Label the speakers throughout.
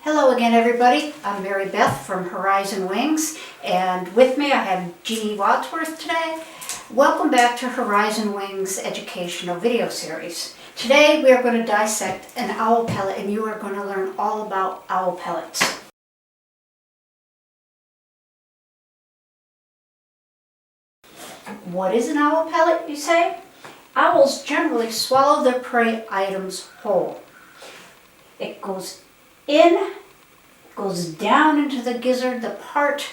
Speaker 1: Hello again, everybody. I'm Mary Beth from Horizon Wings, and with me I have Jeannie Wadsworth today. Welcome back to Horizon Wings educational video series. Today we are going to dissect an owl pellet, and you are going to learn all about owl pellets. What is an owl pellet, you say? Owls generally swallow their prey items whole. It goes down into the gizzard, the part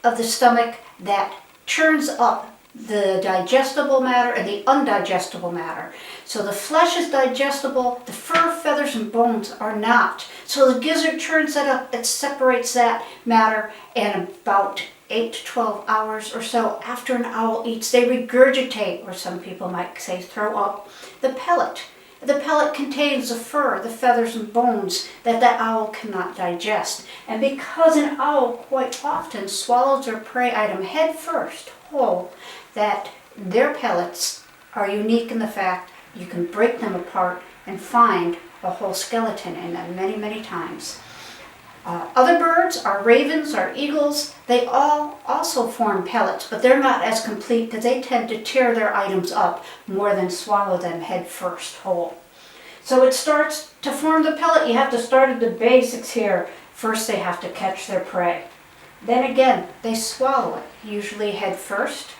Speaker 1: of the stomach that churns up the digestible matter and the undigestible matter. So the flesh is digestible, the fur, feathers, and bones are not. So the gizzard churns that up, it separates that matter, and about 8 to 12 hours or so after an owl eats, they regurgitate, or some people might say throw up, the pellet. The pellet contains the fur, the feathers, and bones that the owl cannot digest. And because an owl quite often swallows their prey item head first, whole, that their pellets are unique in the fact you can break them apart and find a whole skeleton in them many, many times. Other birds, our ravens, our eagles, they all also form pellets, but they're not as complete because they tend to tear their items up more than swallow them head first whole. So it starts to form the pellet. You have to start at the basics here. First they have to catch their prey. Then again, they swallow it, usually head first.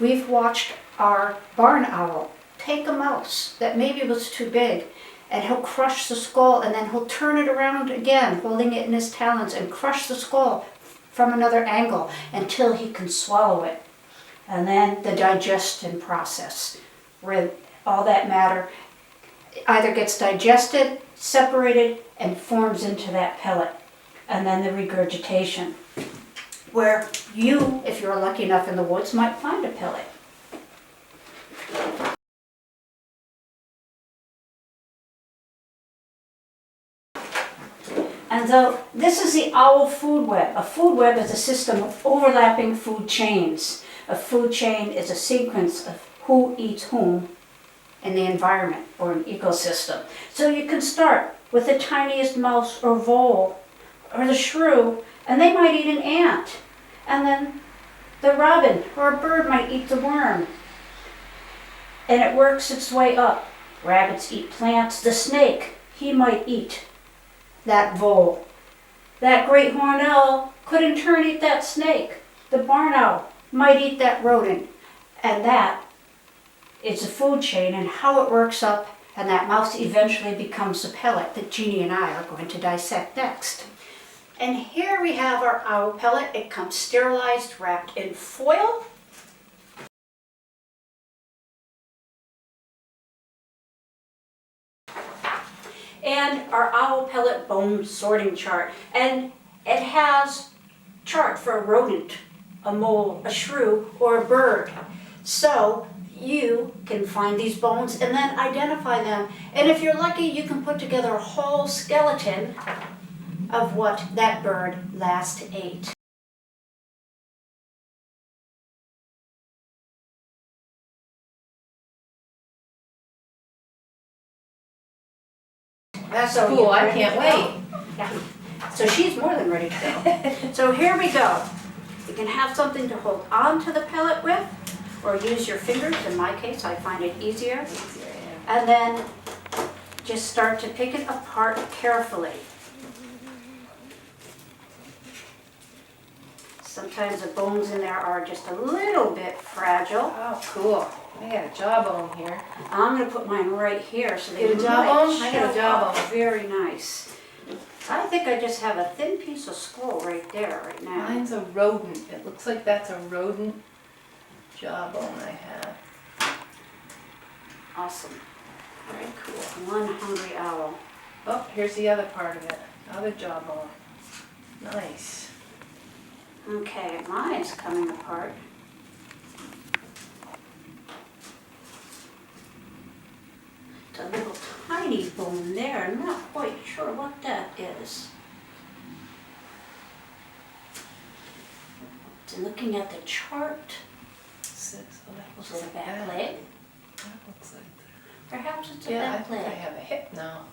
Speaker 1: We've watched our barn owl take a mouse that maybe was too big, and he'll crush the skull, and then he'll turn it around again, holding it in his talons, and crush the skull from another angle until he can swallow it. And then the digestion process, where all that matter either gets digested, separated, and forms into that pellet. And then the regurgitation, where you, if you're lucky enough in the woods, might find a pellet. And so this is the owl food web. A food web is a system of overlapping food chains. A food chain is a sequence of who eats whom in the environment or an ecosystem. So you can start with the tiniest mouse or vole or the shrew, and they might eat an ant. And then the robin or a bird might eat the worm. And it works its way up. Rabbits eat plants. The snake, he might eat that vole. That great horned owl could in turn eat that snake. The barn owl might eat that rodent. And that is a food chain and how it works up, and that mouse eventually becomes the pellet that Jeannie and I are going to dissect next. And here we have our owl pellet. It comes sterilized, wrapped in foil. And our owl pellet bone sorting chart. And it has chart for a rodent, a mole, a shrew, or a bird. So you can find these bones and then identify them. And if you're lucky, you can put together a whole skeleton of what that bird last ate.
Speaker 2: That's cool, I can't wait.
Speaker 1: Yeah. So she's more than ready to go. So here we go. You can have something to hold on to the pellet with, or use your fingers. In my case, I find it easier. And then just start to pick it apart carefully. Sometimes the bones in there are just a little bit fragile.
Speaker 2: Oh, cool. I got a jawbone here.
Speaker 1: I'm going to put mine right here so they
Speaker 2: Get a jawbone? I got a
Speaker 1: show
Speaker 2: jawbone.
Speaker 1: up very nice. I think I just have a thin piece of skull right there right now.
Speaker 2: Mine's a rodent. It looks like that's a rodent jawbone I have.
Speaker 1: Awesome. Very cool. One hungry owl.
Speaker 2: Oh, here's the other part of it. Other jawbone. Nice.
Speaker 1: Okay, mine's coming apart. It's a little tiny bone there. I'm not quite sure what that is. So looking at the chart,
Speaker 2: Oh, that
Speaker 1: was
Speaker 2: looks
Speaker 1: it a
Speaker 2: like
Speaker 1: back
Speaker 2: that.
Speaker 1: leg?
Speaker 2: That looks like
Speaker 1: Perhaps it's a
Speaker 2: Yeah, I
Speaker 1: back
Speaker 2: think I
Speaker 1: leg.
Speaker 2: have a hip now.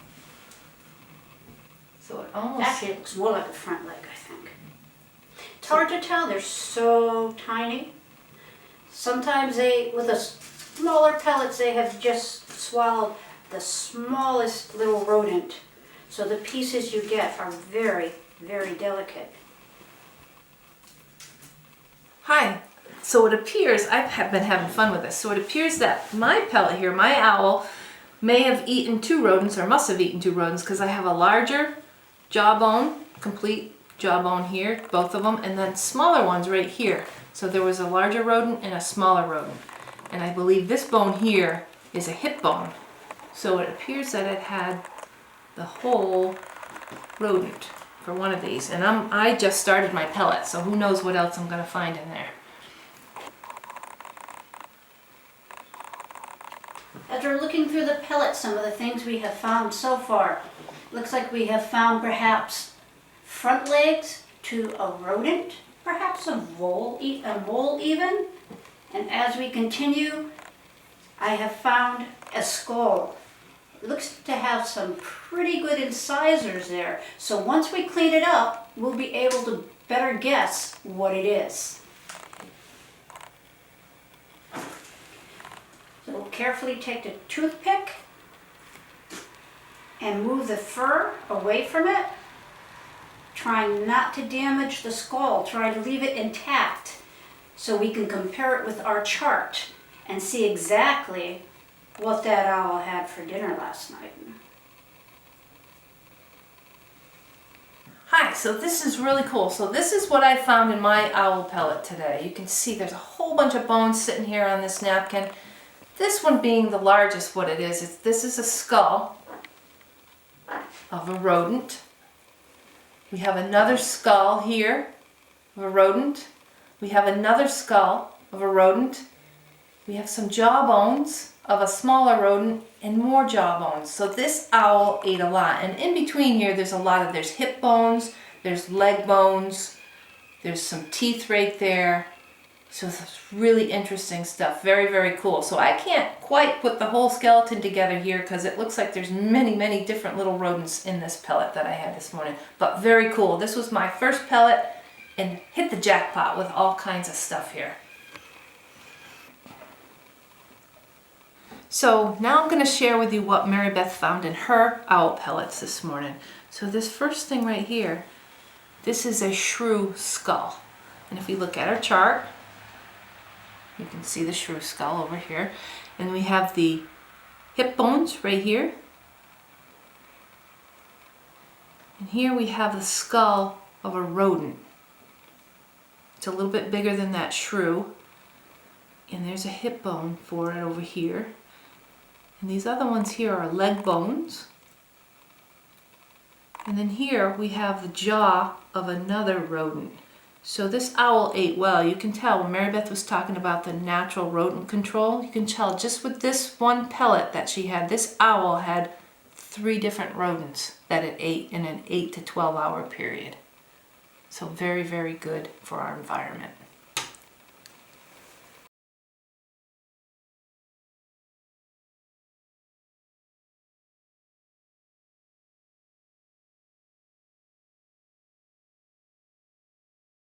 Speaker 2: So it almost,
Speaker 1: Actually, it looks more like a front leg, I think. It's hard to tell, they're so tiny. Sometimes with the smaller pellets, they have just swallowed the smallest little rodent. So the pieces you get are very, very delicate.
Speaker 2: hi. So it appears, I've been having fun with this. So it appears that my pellet here, my owl, may have eaten 2 rodents, or must have eaten 2 rodents, because I have a larger jawbone, complete jawbone here, both of them, and then smaller ones right here. So there was a larger rodent and a smaller rodent. And I believe this bone here is a hip bone. So it appears that it had the whole rodent for one of these. And I just started my pellet, so who knows what else I'm going to find in there.
Speaker 1: As we're looking through the pellets, some of the things we have found so far, looks like we have found perhaps front legs to a rodent, perhaps a mole even. And as we continue, I have found a skull. It looks to have some pretty good incisors there. So once we clean it up, we'll be able to better guess what it is. So we'll carefully take the toothpick and move the fur away from it, trying not to damage the skull, trying to leave it intact so we can compare it with our chart and see exactly what that owl had for dinner last night.
Speaker 2: Hi, so this is really cool. So this is what I found in my owl pellet today. You can see there's a whole bunch of bones sitting here on this napkin. This one being the largest, what it is, this is a skull of a rodent. We have another skull here of a rodent. We have another skull of a rodent. We have some jaw bones of a smaller rodent and more jaw bones. So this owl ate a lot. And in between here, there's hip bones, there's leg bones, there's some teeth right there. So it's really interesting stuff. Very, very cool. So I can't quite put the whole skeleton together here because it looks like there's many, many different little rodents in this pellet that I had this morning. But very cool. This was my first pellet and hit the jackpot with all kinds of stuff here. So now I'm going to share with you what Mary Beth found in her owl pellets this morning. So this first thing right here, this is a shrew skull. And if we look at our chart, you can see the shrew skull over here. And we have the hip bones right here. And here we have the skull of a rodent. It's a little bit bigger than that shrew. And there's a hip bone for it over here. And these other ones here are leg bones. And then here we have the jaw of another rodent. So this owl ate well. You can tell when Mary Beth was talking about the natural rodent control, you can tell just with this one pellet that she had, this owl had 3 different rodents that it ate in an 8 to 12 hour period. So very, very good for our environment.